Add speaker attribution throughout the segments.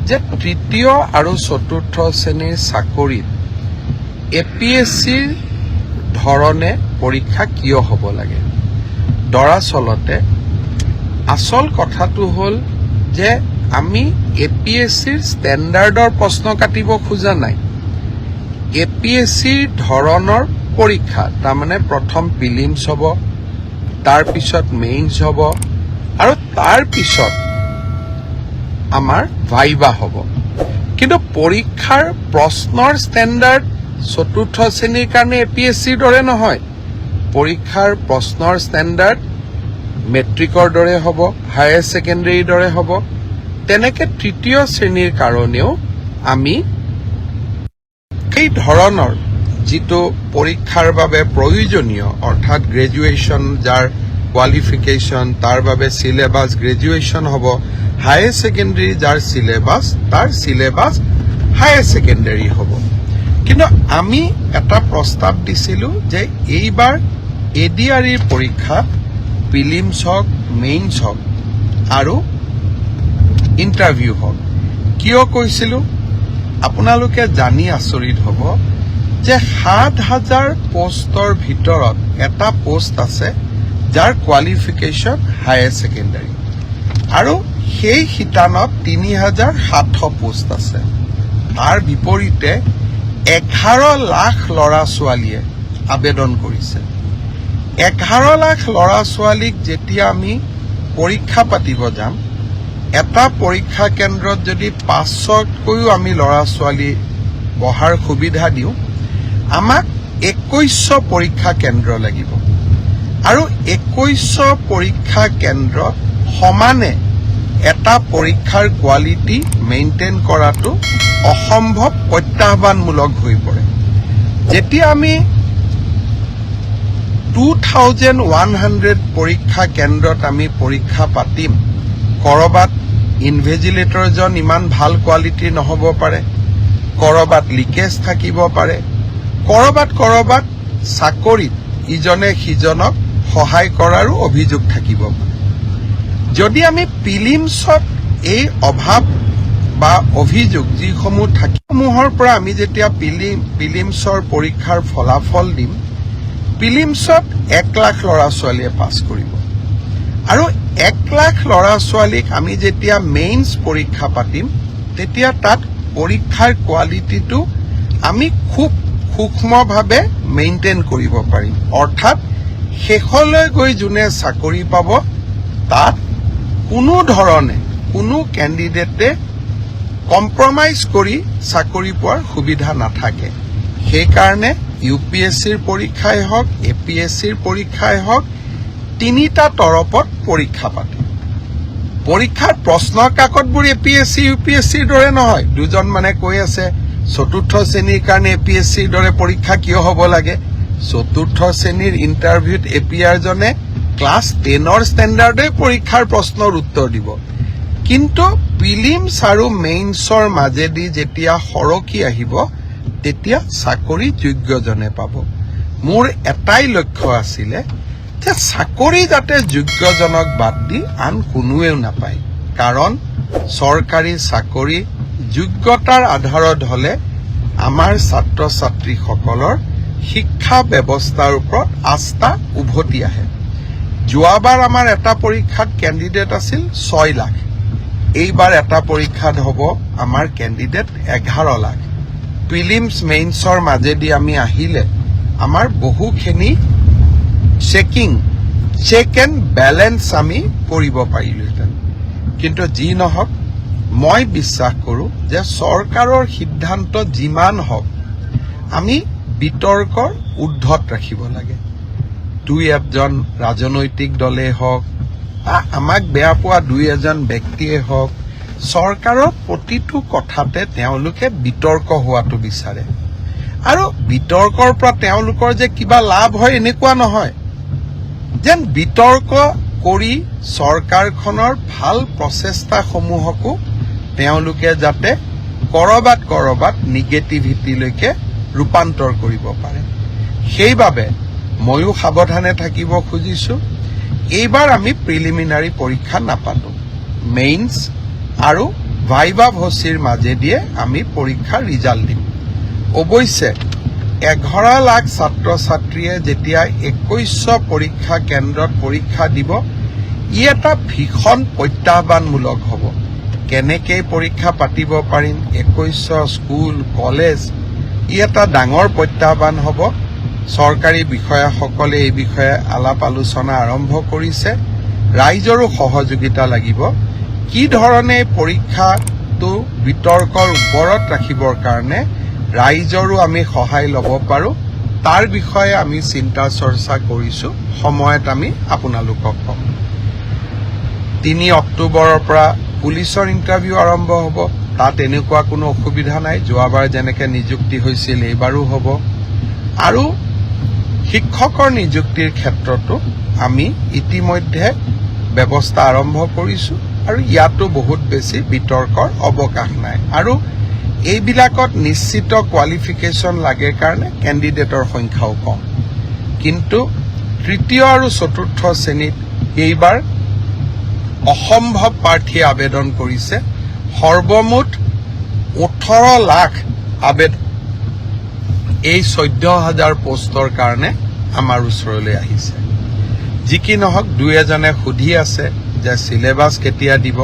Speaker 1: যে তৃতীয় আৰু চতুৰ্থ শ্ৰেণীৰ চাকৰিত APSCৰ ধৰণে পৰীক্ষা কিয় হ'ব লাগে। দৰাচলতে আসল কথাটো হ'ল যে আমি APSCৰ ষ্টেণ্ডাৰ্ডৰ প্ৰশ্ন কাটিব খোজা নাই। APSCৰ ধৰণৰ পৰীক্ষা তাৰমানে প্ৰথম প্ৰিলিমছ হ'ব, তাৰপিছত মেইনছ হ'ব আৰু তাৰপিছত আমাৰ ভাইবা হ'ব। কিন্তু পৰীক্ষাৰ প্ৰশ্নৰ ষ্টেণ্ডাৰ্ড চতুৰ্থ শ্ৰেণীৰ কাৰণে APSCৰ দৰে নহয়। পৰীক্ষাৰ প্ৰশ্নৰ ষ্টেণ্ডাৰ্ড মেট্ৰিকৰ দৰে হ'ব, হায়াৰ ছেকেণ্ডেৰীৰ দৰে হ'ব। তেনেকে তৃতীয় শ্ৰেণীৰ কাৰণেও আমি এই ধৰণৰ যিটো পৰীক্ষাৰ বাবে প্ৰয়োজনীয় অৰ্থাৎ গ্ৰেজুৱেশ্যন যাৰ কোৱালিফিকেশ্যন তাৰ বাবে সিলেবাছ গ্ৰেজুৱেশ্যন হ'ব, হায়াৰ ছেকেণ্ডেৰী যাৰ সিলেবাছ তাৰ সিলেবাছ হায়াৰ ছেকেণ্ডেৰী হ'ব। কিন্তু আমি এটা প্ৰস্তাৱ দিছিলোঁ যে এইবাৰ ADREৰ পৰীক্ষা প্ৰিলিমছ হওক, মেইনছ হওক আৰু ইণ্টাৰভিউ হওক। কিয় কৈছিলোঁ আপোনালোকে জানি আচৰিত হ'ব যে ৭,০০০ পোষ্টৰ ভিতৰত এটা পোষ্ট আছে যাৰ কোৱালিফিকেশ্যন হায়াৰ ছেকেণ্ডাৰী আৰু সেই শিতানত ৩,৭০০ পোষ্ট আছে। তাৰ বিপৰীতে 11 লাখ ল'ৰা ছোৱালীয়ে আবেদন কৰিছে। 11 লাখ ল'ৰা ছোৱালীক যেতিয়া আমি পৰীক্ষা পাতিব যাম, এটা পৰীক্ষা কেন্দ্ৰত যদি 500তকৈও আমি ল'ৰা ছোৱালী বহাৰ সুবিধা দিওঁ, আমাক 2100 পৰীক্ষা কেন্দ্ৰ লাগিব আৰু 2100 পৰীক্ষা কেন্দ্ৰত সমানে এটা পৰীক্ষাৰ কোৱালিটি মেইনটেইন কৰাটো অসম্ভৱ, প্ৰত্যাহ্বানমূলক হৈ পৰে। যেতিয়া আমি 2100 পৰীক্ষা কেন্দ্ৰত আমি পৰীক্ষা পাতিম, কৰবাত ইনভেজিলেটৰজন ইমান ভাল কোৱালিটিৰ নহ'ব পাৰে, কৰবাত লিকেজ থাকিব পাৰে, কৰবাত চাকৰিত ইজনে সিজনক সহায় কৰাৰো অভিযোগ থাকিব পাৰে। যদি আমি প্ৰিলিমছত এই অভাৱ বা অভিযোগ যিসমূহ থাকিসমূহৰ পৰা আমি যেতিয়া প্ৰিলিমছৰ পৰীক্ষাৰ ফলাফল দিম, প্ৰিলিমছত 1 লাখ ল'ৰা ছোৱালীয়ে পাছ কৰিব আৰু 1 লাখ ল'ৰা ছোৱালীক আমি যেতিয়া মেইনছ পৰীক্ষা পাতিম, তেতিয়া তাত পৰীক্ষাৰ কোৱালিটিটো আমি খুব সূক্ষ্মভাৱে মেইনটেইন কৰিব পাৰিম। অৰ্থাৎ শেষলৈ গৈ যোনে চাকৰি পাব, তাত কোনো ধৰণে কোনো কেণ্ডিডেটে কম্প্ৰমাইজ কৰি চাকৰি পোৱাৰ সুবিধা নাথাকে। সেইকাৰণে UPSCৰ পৰীক্ষাই হওক, APSCৰ পৰীক্ষাই হওক, তিনিটা তৰপত পৰীক্ষা পাতে। পৰীক্ষাৰ প্ৰশ্ন কাকতবোৰ APSC UPSCৰ দৰে নহয়। দুজন মানে কৈ আছে চতুৰ্থ শ্ৰেণীৰ কাৰণে APSCৰ দৰে পৰীক্ষা কিয় হ'ব লাগে। চতুৰ্থ শ্ৰেণীৰ ইণ্টাৰভিউত APR জনে ক্লাছ 10ৰ ষ্টেণ্ডাৰ্ডে পৰীক্ষাৰ প্ৰশ্নৰ উত্তৰ দিব। কিন্তু প্ৰিলিমছ আৰু মেইনছৰ মাজেদি যেতিয়া সৰকি আহিব, তেতিয়া চাকৰি যোগ্যজনে পাব। মোৰ এটাই লক্ষ্য আছিলে যে চাকৰি যাতে যোগ্যজনক বাদ দি আন কোনোৱেও নাপায়। কাৰণ চৰকাৰী চাকৰি যোগ্যতাৰ আধাৰত হ'লে আমাৰ ছাত্ৰ ছাত্ৰীসকলৰ শিক্ষা ব্যৱস্থাৰ ওপৰত আস্থা উভতি আহে। যোৱাবাৰ আমাৰ এটা পৰীক্ষাত কেণ্ডিডেট আছিল 6 লাখ। এইবাৰ এটা পৰীক্ষাত হ'ব আমাৰ কেণ্ডিডেট 11 লাখ। প্ৰিলিমছ মেইনছৰ মাজেদি আমি আহিলে আমাৰ বহুখিনি চেক এণ্ড বেলেঞ্চ আমি কৰিব পাৰিলোহেঁতেন। কিন্তু যি নহওক, মই বিশ্বাস কৰোঁ যে চৰকাৰৰ সিদ্ধান্ত যিমান হওক আমি বিতৰ্কৰ ঊৰ্ধত ৰাখিব লাগে। দুই এজন ৰাজনৈতিক দলেই হওক, আমাক বেয়া পোৱা দুই এজন ব্যক্তিয়ে হওক, চৰকাৰৰ প্ৰতিটো কথাতে তেওঁলোকে বিতৰ্ক হোৱাটো বিচাৰে। আৰু বিতৰ্কৰ পৰা তেওঁলোকৰ যে কিবা লাভ হয় এনেকুৱা নহয়। যেন বিতৰ্ক কৰি চৰকাৰখনৰ ভাল প্ৰচেষ্টাসমূহকো তেওঁলোকে যাতে কৰবাত নিগেটিভিটিলৈকে ৰূপান্তৰ কৰিব পাৰে। সেইবাবে ময়ো সাৱধানে থাকিব খুজিছোঁ। এইবাৰ আমি প্ৰিলিমিনাৰী পৰীক্ষা নাপাতো, মেইনছ আৰু ভাইবা ভচিৰ মাজেদিয়ে আমি পৰীক্ষাৰ ৰিজাল্ট দিম। অৱশ্যে 11 লাখ ছাত্ৰ ছাত্ৰীয়ে যেতিয়া 2100 পৰীক্ষা কেন্দ্ৰত পৰীক্ষা দিব, ই এটা ভীষণ প্ৰত্যাহ্বানমূলক হ'ব। কেনেকে পৰীক্ষা পাতিব পাৰিম, 2100 স্কুল কলেজ, ই এটা ডাঙৰ প্ৰত্যাহ্বান হ'ব। চৰকাৰী বিষয়াসকলে এই বিষয়ে আলাপ আলোচনা আৰম্ভ কৰিছে। ৰাইজৰো সহযোগিতা লাগিব। কি ধৰণে পৰীক্ষাটো বিতৰ্কৰ ওপৰত ৰাখিবৰ কাৰণে ৰাইজৰো আমি সহায় ল'ব পাৰোঁ, তাৰ বিষয়ে আমি চিন্তা চৰ্চা কৰিছোঁ। সময়ত আমি আপোনালোকক কম। 3 অক্টোবৰৰ পৰা পুলিচৰ ইণ্টাৰভিউ আৰম্ভ হ'ব। তাত এনেকুৱা কোনো অসুবিধা নাই। যোৱাবাৰ যেনেকৈ নিযুক্তি হৈছিল এইবাৰো হ'ব। আৰু শিক্ষকৰ নিযুক্তিৰ ক্ষেত্ৰতো আমি ইতিমধ্যে ব্যৱস্থা আৰম্ভ কৰিছোঁ আৰু ইয়াতো বহুত বেছি বিতৰ্কৰ অৱকাশ নাই। আৰু এইবিলাকত নিশ্চিত কোৱালিফিকেশ্যন লাগে কাৰণে কেণ্ডিডেটৰ সংখ্যাও কম। কিন্তু তৃতীয় আৰু চতুৰ্থ শ্ৰেণীত এইবাৰ অসম্ভৱ প্ৰাৰ্থীয়ে আবেদন কৰিছে। সৰ্বমুঠ 18 লাখ আবেদন এই 14,000 পোষ্টৰ কাৰণে আমাৰ ওচৰলৈ আহিছে। যি কি নহওক, দুই এজনে সুধি আছে যে চিলেবাছ কেতিয়া দিব।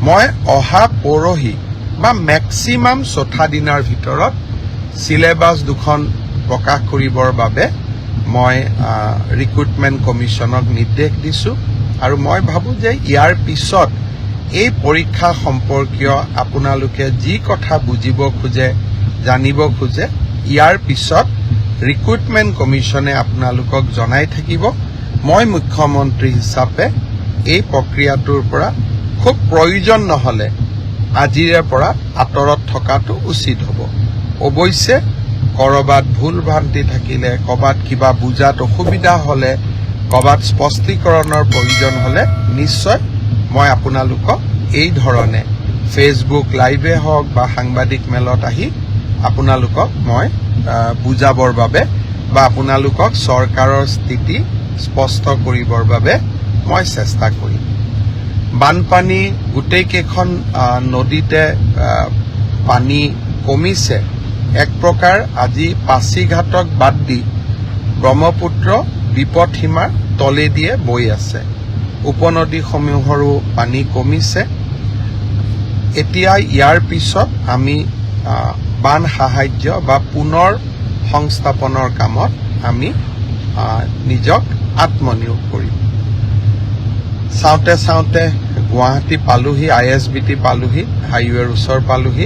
Speaker 1: মই অহা পৰহি বা মেক্সিমাম 4 দিনৰ ভিতৰত চিলেবাছ দুখন প্ৰকাশ কৰিবৰ বাবে মই ৰিক্ৰুটমেণ্ট কমিশ্যনক নিৰ্দেশ দিছোঁ। আৰু মই ভাবোঁ যে ইয়াৰ পিছত এই পৰীক্ষা সম্পৰ্কীয় আপোনালোকে যি কথা বুজিব খোজে, জানিব খোজে, ইয়াৰ পিছত ৰিক্ৰুটমেণ্ট কমিশ্যনে আপোনালোকক জনাই থাকিব। মই মুখ্যমন্ত্ৰী হিচাপে এই প্ৰক্ৰিয়াটোৰ পৰা খুব প্ৰয়োজন নহ'লে আজিৰে পৰা আঁতৰত থকাটো উচিত হ'ব। অৱশ্যে ক'ৰবাত ভুল ভ্ৰান্তি থাকিলে, ক'ৰবাত কিবা বুজাত অসুবিধা হ'লে, ক'ৰবাত স্পষ্টীকৰণৰ প্ৰয়োজন হ'লে নিশ্চয় মই আপোনালোকক এই ধৰণে ফেচবুক লাইভে হওক বা সাংবাদিক মেলত আহি আপোনালোকক মই বুজাবৰ বাবে বা আপোনালোকক চৰকাৰৰ স্থিতি স্পষ্ট কৰিবৰ বাবে মই চেষ্টা কৰিম। বানপানী গোটেইকেইখন নদীতে পানী কমিছে। এক প্ৰকাৰ আজি পাছিঘাটক বাদ দি ব্ৰহ্মপুত্ৰ বিপদসীমাৰ তলেদিয়ে বৈ আছে। উপনদীসমূহৰো পানী কমিছে। এতিয়া ইয়াৰ পিছত আমি বান সাহায্য বা পুনৰ সংস্থাপনৰ কামত আমি নিজক আত্মনিয়োগ কৰিম। চাওঁতে চাওঁতে গুৱাহাটী পালোহি, ISBT পালোহি, হাইৱেৰ ওচৰ পালোহি।